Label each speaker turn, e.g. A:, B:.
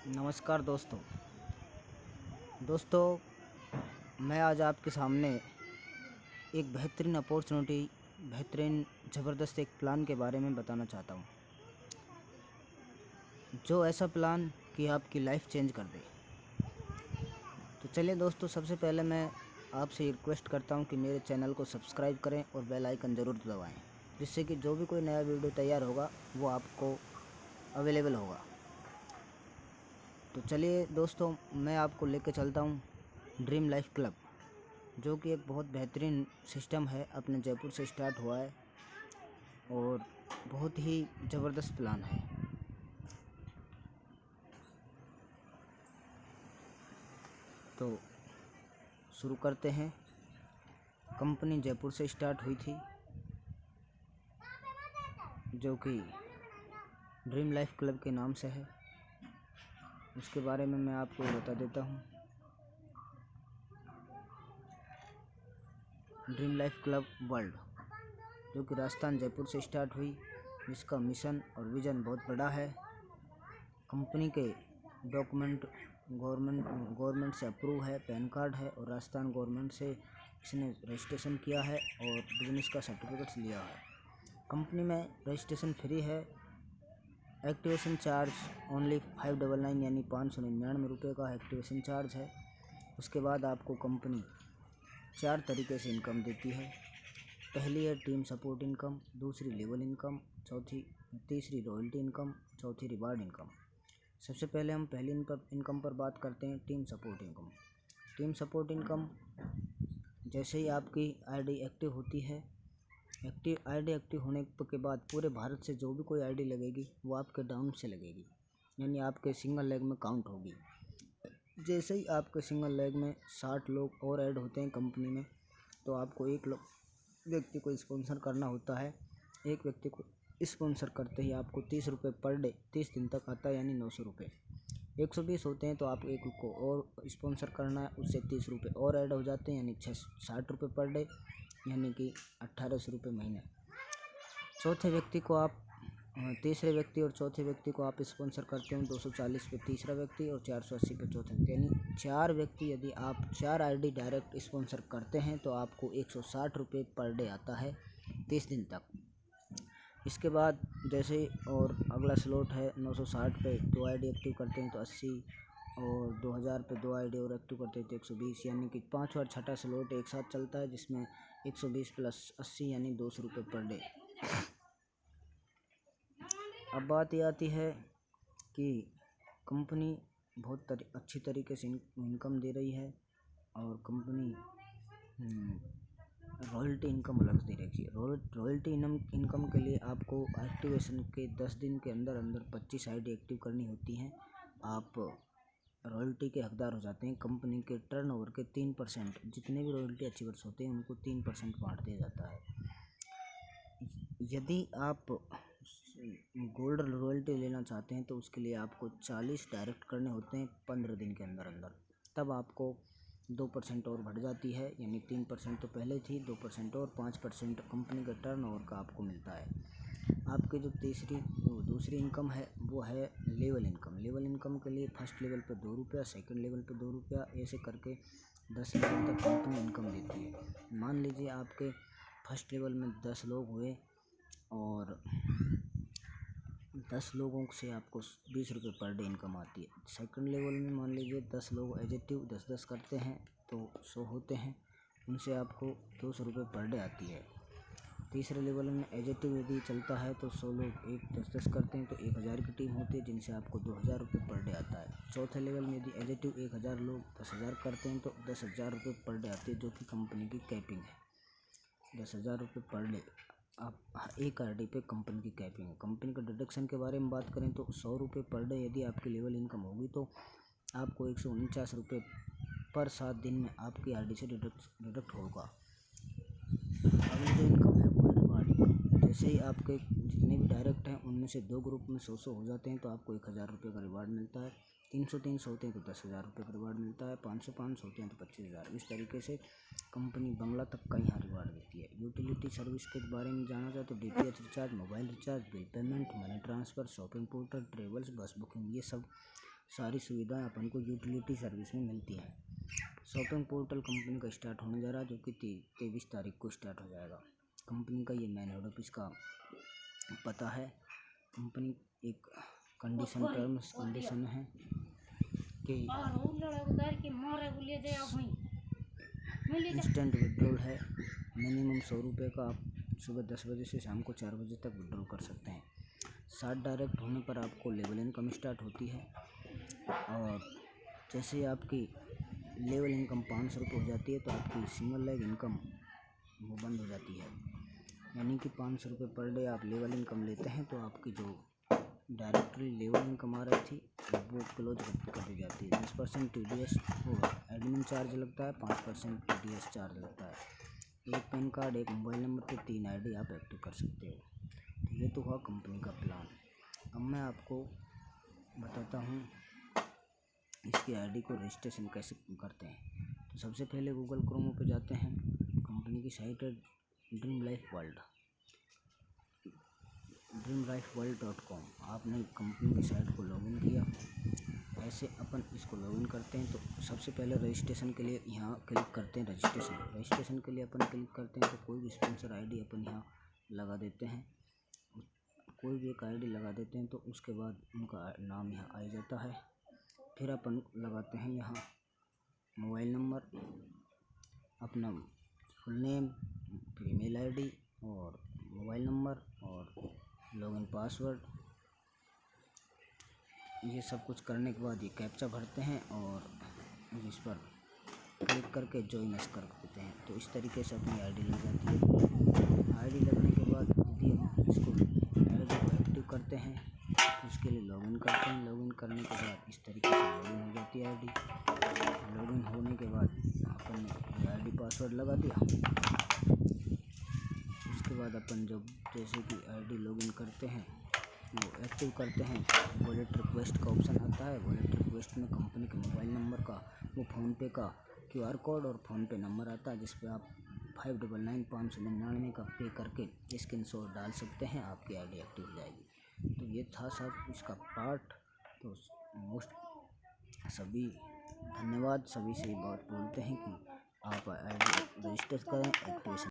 A: नमस्कार दोस्तों। मैं आज आपके सामने एक बेहतरीन अपॉर्चुनिटी, बेहतरीन ज़बरदस्त एक प्लान के बारे में बताना चाहता हूँ, जो ऐसा प्लान कि आपकी लाइफ चेंज कर दे। तो चलिए दोस्तों, सबसे पहले मैं आपसे रिक्वेस्ट करता हूँ कि मेरे चैनल को सब्सक्राइब करें और बेल आइकन ज़रूर दबाएँ, जिससे कि जो भी कोई नया वीडियो तैयार होगा वो आपको अवेलेबल होगा। तो चलिए दोस्तों, मैं आपको लेके चलता हूँ ड्रीम लाइफ क्लब, जो कि एक बहुत बेहतरीन सिस्टम है, अपने जयपुर से स्टार्ट हुआ है और बहुत ही ज़बरदस्त प्लान है। तो शुरू करते हैं। कंपनी जयपुर से स्टार्ट हुई थी, जो कि ड्रीम लाइफ क्लब के नाम से है। उसके बारे में मैं आपको बता देता हूँ। ड्रीम लाइफ क्लब वर्ल्ड, जो कि राजस्थान जयपुर से स्टार्ट हुई, जिसका मिशन और विज़न बहुत बड़ा है। कंपनी के डॉक्यूमेंट गवर्नमेंट से अप्रूव है, पैन कार्ड है और राजस्थान गवर्नमेंट से इसने रजिस्ट्रेशन किया है और बिजनेस का सर्टिफिकेट्स लिया है। कंपनी में रजिस्ट्रेशन फ्री है। एक्टिवेशन चार्ज ओनली 599 यानी 599 रुपये का एक्टिवेशन चार्ज है। उसके बाद आपको कंपनी 4 तरीके से इनकम देती है। पहली है टीम सपोर्ट इनकम, दूसरी लेवल इनकम, तीसरी रॉयल्टी इनकम, चौथी रिवार्ड इनकम। सबसे पहले हम पहली इनकम पर बात करते हैं, team support income. Team support income, जैसे ही आपकी आईडी एक्टिव होती है, आईडी एक्टिव होने के बाद पूरे भारत से जो भी कोई आईडी लगेगी वो आपके डाउन से लगेगी, यानी आपके सिंगल लेग में काउंट होगी। जैसे ही आपके सिंगल लेग में 60 लोग और ऐड होते हैं कंपनी में, तो आपको एक व्यक्ति को स्पॉन्सर करना होता है। एक व्यक्ति को स्पॉन्सर करते ही आपको 30 रुपये पर डे 30 दिन तक आता है, यानी 900 रुपये। 120 होते हैं तो आप एक को और स्पॉन्सर करना है, उससे 30 रुपये और ऐड हो जाते हैं, यानी 60 रुपये पर डे, यानी कि 1800 रुपये महीने। चौथे व्यक्ति को आप तीसरे व्यक्ति और चौथे व्यक्ति को आप स्पॉन्सर करते हैं 240 पे तीसरा व्यक्ति और 480 पे चौथे व्यक्ति, यानी 4 व्यक्ति यदि आप 4 आईडी डायरेक्ट स्पॉन्सर करते हैं तो आपको 160 रुपये पर डे आता है 30 दिन तक। इसके बाद जैसे और अगला स्लॉट है 960 पे 2 आईडी एक्टिव करते हैं तो 80 और 2000 पे 2 आईडी और एक्टिव करते हैं तो 120, यानी कि 5 और छठा स्लॉट एक साथ चलता है, जिसमें 120 प्लस 80 यानी 200 रुपये पर डे। अब बात ये आती है कि कंपनी बहुत अच्छी तरीके से इनकम दे रही है और कंपनी रॉयल्टी इनकम अलग दे रखी है। रॉयल्टी इनकम के लिए आपको एक्टिवेशन के 10 दिन के अंदर 25 आईडी एक्टिव करनी होती हैं। आप रॉयल्टी के हकदार हो जाते हैं। कंपनी के टर्नओवर के 3%, जितने भी रॉयल्टी अचीवर्स होते हैं उनको 3% बांट दिया जाता है। यदि आप गोल्ड रॉयल्टी लेना चाहते हैं तो उसके लिए आपको 40 डायरेक्ट करने होते हैं 15 दिन के अंदर अंदर, तब आपको 2% और बढ़ जाती है, यानी 3% तो पहले थी, 2% और 5% कंपनी के टर्नओवर का आपको मिलता है। आपकी जो दूसरी इनकम है वो है लेवल इनकम। लेवल इनकम के लिए फर्स्ट लेवल पे 2 रुपया, सेकेंड लेवल पे 2 रुपया, ऐसे करके 10 लेवल तक कंपनी इनकम देती है। मान लीजिए आपके फर्स्ट लेवल में 10 लोग हुए और 10 लोगों से आपको 20 रुपये पर डे इनकम आती है। सेकंड लेवल में मान लीजिए 10 लोग एजेटिव 10-10 करते हैं तो 100 होते हैं, उनसे आपको 200 रुपये पर डे आती है। तीसरे लेवल में एजेटिव यदि चलता है तो 100 लोग 10-10 करते हैं तो 1000 की टीम होती है, जिनसे आपको 2000 रुपये पर डे आता है। चौथे लेवल में यदि एजेटिव 1000 लोग 10,000 करते हैं तो 10,000 रुपये पर डे आती है, जो कि कंपनी की कैपिंग है। 10,000 रुपये पर डे आप एक आईडी पे कंपनी की कैपिंग है। कंपनी का डिडक्शन के बारे में बात करें तो 100 रुपये पर डे यदि आपकी लेवल इनकम होगी तो आपको 149 रुपये पर 7 दिन में आपकी आईडी से डिडक्ट होगा। अगली जो इनकम है वो है रिवार्ड इनकम। जैसे ही आपके जितने भी डायरेक्ट हैं उनमें से 2 ग्रुप में 100 हो जाते हैं तो आपको 1000 रुपये का रिवार्ड मिलता है। 300 होते हैं तो 10,000 रुपये का रिवार्ड मिलता है। 500 होते हैं तो 25,000। इस तरीके से कंपनी बंगला तक का यहाँ रिवार्ड देती है। यूटिलिटी सर्विस के बारे में जाना जाए तो DTH recharge, mobile recharge, bill payment, money transfer, shopping portal, travels, बस बुकिंग, ये सब सारी सुविधाएं अपन को यूटिलिटी सर्विस में मिलती है। शॉपिंग पोर्टल कंपनी का स्टार्ट होने जा रहा है, जो कि 23 तारीख को स्टार्ट हो जाएगा। कंपनी का ये मेन हेड ऑफिस का पता है। कंपनी एक टर्म्स कंडीशन है कि इंस्टेंट विड्रॉल है। मिनिमम 100 रुपये का आप सुबह 10 बजे से शाम को 4 बजे तक विड्रॉल कर सकते हैं। 60 डायरेक्ट होने पर आपको लेवल इनकम स्टार्ट होती है, और जैसे ही आपकी लेवल इनकम 500 रुपये हो जाती है तो आपकी सिंगल लेग इनकम वो बंद हो जाती है। यानी कि 500 रुपये पर डे आप लेवल इनकम लेते हैं तो आपकी जो डायरेक्टली लेवल इनकम आ रही थी वो क्लोज कर दी जाती है। 10% TDS होगा, एडमिन चार्ज लगता है, 5% TDS चार्ज लगता है। एक पैन कार्ड, एक मोबाइल नंबर पे 3 ID आप एक्टिव कर सकते हो। तो ये तो हुआ कंपनी का प्लान। अब मैं आपको बताता हूँ इसकी ID को रजिस्ट्रेशन कैसे करते हैं। तो सबसे पहले गूगल क्रोम पे जाते हैं। कंपनी की साइट है dreamlifeworld.com। आपने कंपनी की साइट को लॉगिन किया। ऐसे अपन इसको लॉगिन करते हैं तो सबसे पहले रजिस्ट्रेशन के लिए यहाँ क्लिक करते हैं। रजिस्ट्रेशन के लिए अपन क्लिक करते हैं तो कोई भी स्पॉन्सर ID अपन यहाँ लगा देते हैं। कोई भी एक ID लगा देते हैं तो उसके बाद उनका नाम यहाँ आ जाता है। फिर अपन लगाते हैं यहाँ मोबाइल नंबर, अपना फुल नेम, फिर ईमेल ID और मोबाइल नंबर और लॉगिन पासवर्ड। ये सब कुछ करने के बाद ये कैप्चा भरते हैं और इस पर क्लिक करके जॉइन एस कर देते हैं। तो इस तरीके से अपनी ID लग जाती है। ID लगने के बाद यदि हम इसको ID को एक्टिव करते हैं तो उसके लिए लॉगिन करते हैं। लॉगिन करने के बाद इस तरीके से लॉगिन हो जाती है ID। लॉगिन होने के बाद अपन ने ID पासवर्ड लगा दिया। उसके बाद अपन जब जैसे कि ID लॉगिन करते हैं वो एक्टिव करते हैं, वॉलेट रिक्वेस्ट का ऑप्शन आता है। वॉलेट रिक्वेस्ट में कंपनी के मोबाइल नंबर का, वो फ़ोनपे का QR कोड और फ़ोनपे नंबर आता है, जिस पे आप 599 का पे करके स्क्रीनशॉट डाल सकते हैं। आपकी ID एक्टिव हो जाएगी। तो ये था सब इसका पार्ट। तो मोस्ट सभी धन्यवाद। सभी से बात बोलते हैं कि आप ID रजिस्टर करें, एक्टिवेशन